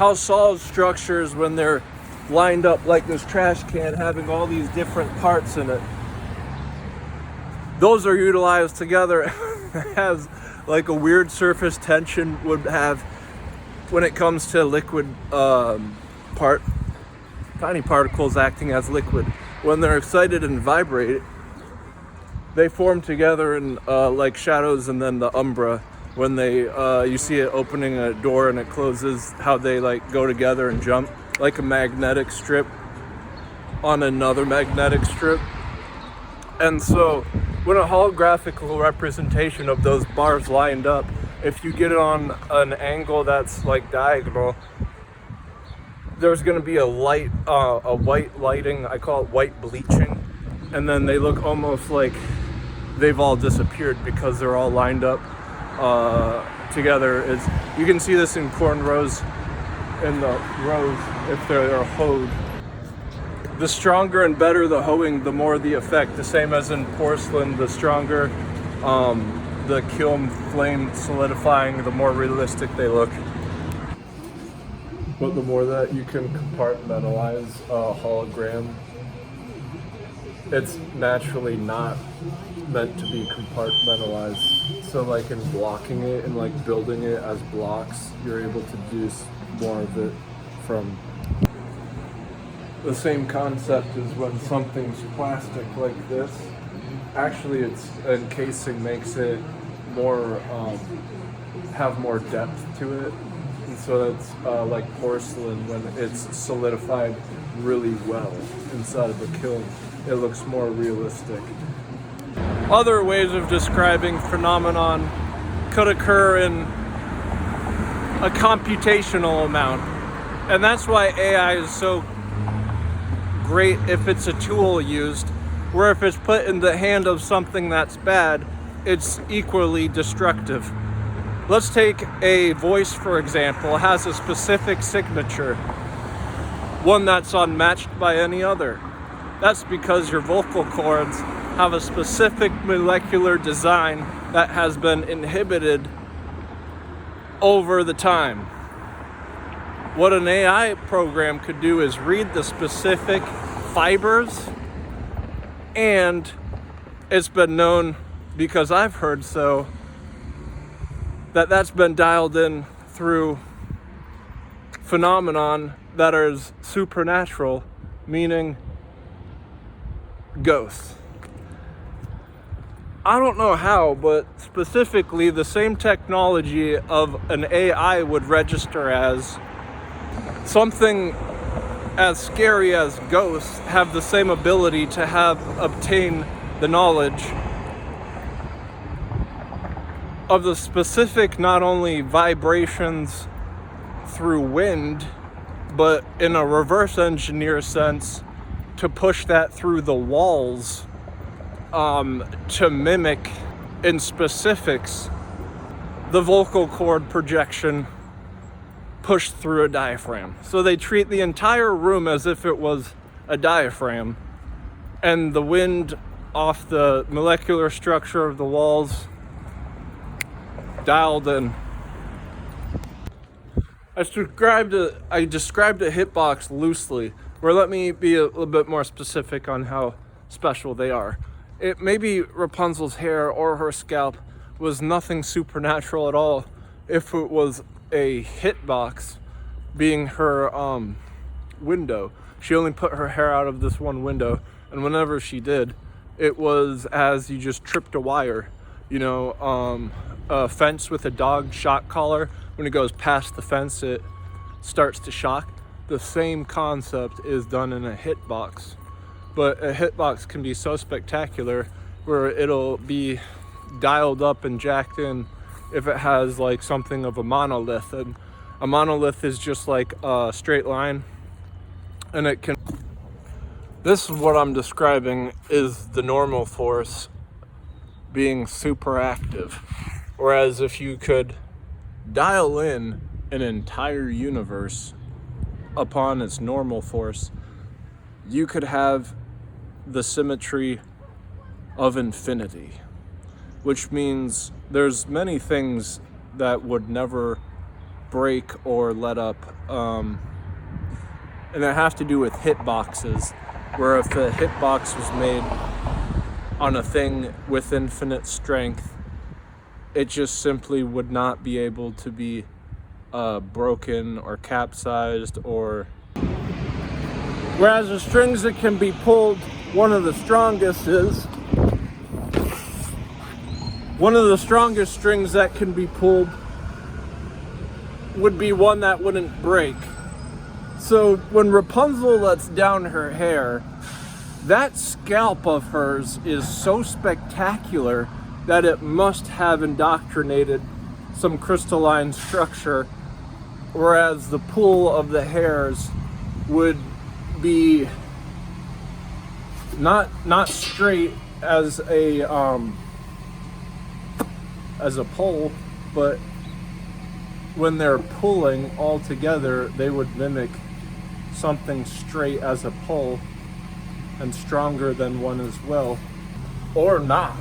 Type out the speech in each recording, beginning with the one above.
how solid structures, when they're lined up like this trash can having all these different parts in it, those are utilized together as like a weird surface tension would have when it comes to liquid tiny particles acting as liquid. When they're excited and vibrate, they form together in like shadows, and then the umbra, when they you see it opening a door and it closes, how they like go together and jump like a magnetic strip on another magnetic strip. And so when a holographical representation of those bars lined up, if you get it on an angle that's like diagonal, there's going to be a white lighting. I call it white bleaching, and then they look almost like they've all disappeared because they're all lined up together. You can see this in cornrows in the rows if they're hoed. The stronger and better the hoeing, the more the effect. The same as in porcelain, the stronger the kiln flame solidifying, the more realistic they look. But the more that you can compartmentalize a hologram, it's naturally not meant to be compartmentalized. So like in blocking it and like building it as blocks, you're able to deduce more of it from the same concept as when something's plastic like this. Actually, it's encasing makes it more have more depth to it, and so that's like porcelain. When it's solidified really well inside of the kiln, it looks more realistic. Other ways of describing phenomenon could occur in a computational amount, and that's why AI is so great if it's a tool used, where if it's put in the hand of something that's bad, it's equally destructive. Let's take a voice, for example. It has a specific signature, one that's unmatched by any other. That's because your vocal cords have a specific molecular design that has been inhibited over the time. What an AI program could do is read the specific fibers, and it's been known, because I've heard so, that's been dialed in through phenomenon that is supernatural, meaning ghosts. I don't know how, but specifically the same technology of an AI would register as something as scary as ghosts have the same ability to obtain the knowledge of the specific, not only vibrations through wind, but in a reverse engineer sense, to push that through the walls, to mimic in specifics the vocal cord projection pushed through a diaphragm. So they treat the entire room as if it was a diaphragm, and the wind off the molecular structure of the walls dialed in. I described a hitbox loosely, where let me be a little bit more specific on how special they are. Maybe Rapunzel's hair or her scalp was nothing supernatural at all if it was a hitbox being her window. She only put her hair out of this one window, and whenever she did, it was as you just tripped a wire. A fence with a dog shock collar, when it goes past the fence it starts to shock. The same concept is done in a hitbox, but a hitbox can be so spectacular where it'll be dialed up and jacked in if it has like something of a monolith, and a monolith is just like a straight line, and it can. This is what I'm describing is the normal force being super active, whereas if you could dial in an entire universe upon its normal force, you could have the symmetry of infinity, which means there's many things that would never break or let up. And it has to do with hitboxes, where if a hitbox was made on a thing with infinite strength, it just simply would not be able to be broken or capsized. Or whereas the strings that can be pulled, one of the strongest strings that can be pulled would be one that wouldn't break. So when Rapunzel lets down her hair, that scalp of hers is so spectacular that it must have indoctrinated some crystalline structure, whereas the pull of the hairs would be not straight as a pole, but when they're pulling all together, they would mimic something straight as a pole and stronger than one as well. Or not.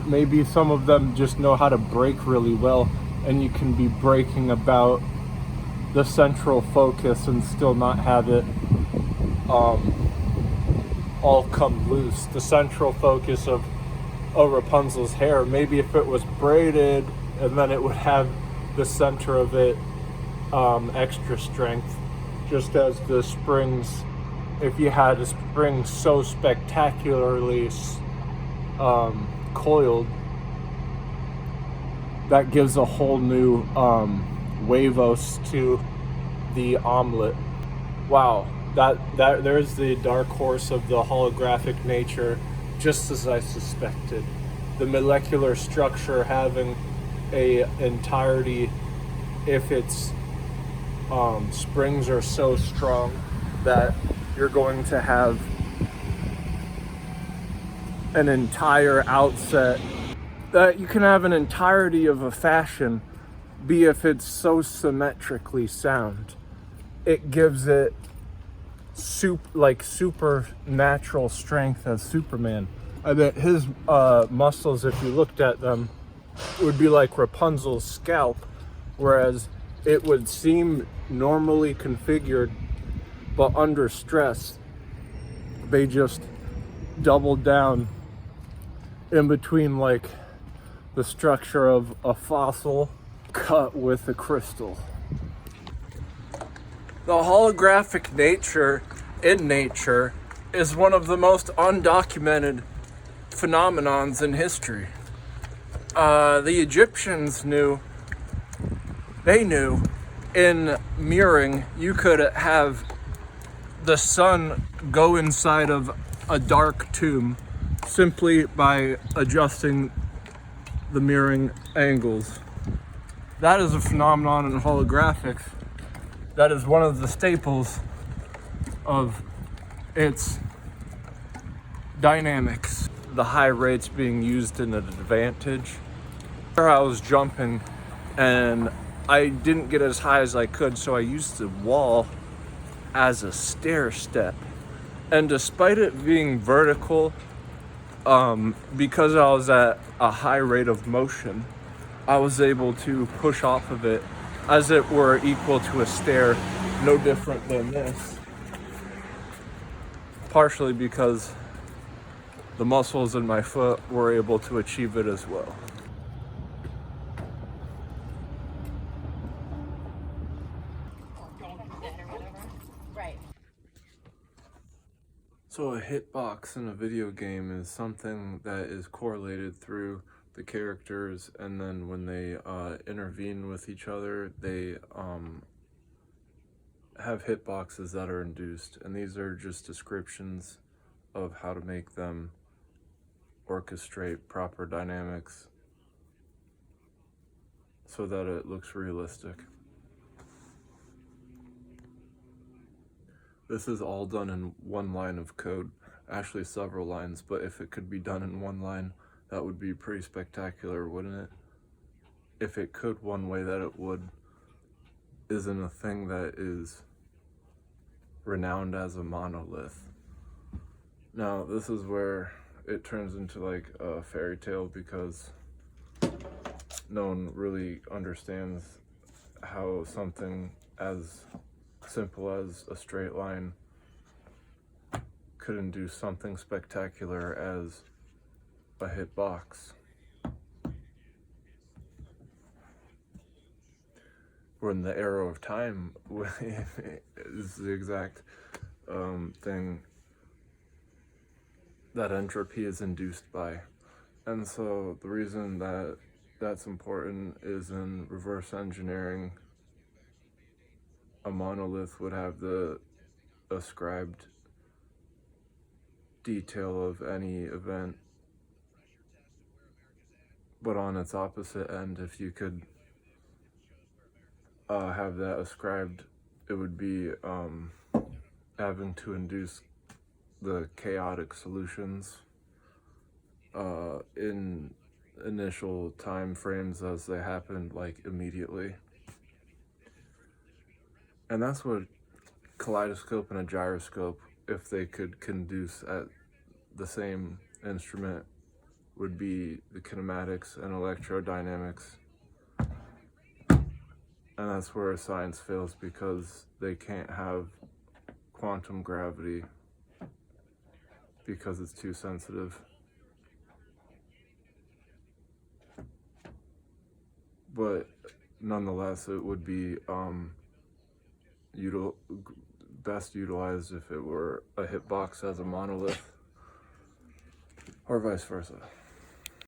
Maybe some of them just know how to break really well, and you can be breaking about the central focus and still not have it all come loose. The central focus of Rapunzel's hair, maybe if it was braided, and then it would have the center of it extra strength, just as the springs, if you had a spring so spectacularly coiled, that gives a whole new huevos to the omelet. Wow, that there's the dark horse of the holographic nature, just as I suspected. The molecular structure having a entirety, if its springs are so strong that you're going to have an entire outset, that you can have an entirety of a fashion be if it's so symmetrically sound. It gives it supernatural strength as Superman. I bet his muscles, if you looked at them, would be like Rapunzel's scalp, whereas it would seem normally configured, but under stress, they just doubled down in between, like the structure of a fossil cut with a crystal. The holographic nature in nature is one of the most undocumented phenomenons in history. The Egyptians knew in mirroring, you could have the sun go inside of a dark tomb simply by adjusting the mirroring angles. That is a phenomenon in holographics. That is one of the staples of its dynamics. The high rates being used in an advantage. I was jumping and I didn't get as high as I could, so I used the wall as a stair step. And despite it being vertical, because I was at a high rate of motion, I was able to push off of it as it were equal to a stair, no different than this. Partially because the muscles in my foot were able to achieve it as well. So a hitbox in a video game is something that is correlated through the characters, and then when they intervene with each other, they have hitboxes that are induced, and these are just descriptions of how to make them orchestrate proper dynamics so that it looks realistic. This is all done in one line of code, actually several lines, but if it could be done in one line, that would be pretty spectacular, wouldn't it? If it could one way that it would isn't a thing that is renowned as a monolith. Now, this is where it turns into like a fairy tale, because no one really understands how something as simple as a straight line could induce something spectacular as a hitbox. When the arrow of time is the exact thing that entropy is induced by. And so the reason that that's important is in reverse engineering, a monolith would have the ascribed detail of any event, but on its opposite end, if you could have that ascribed, it would be having to induce the chaotic solutions in initial time frames as they happened, like immediately. And that's what kaleidoscope and a gyroscope, if they could conduce at the same instrument, would be the kinematics and electrodynamics. And that's where science fails, because they can't have quantum gravity because it's too sensitive. But nonetheless, it would be best utilized if it were a hitbox as a monolith, or vice versa.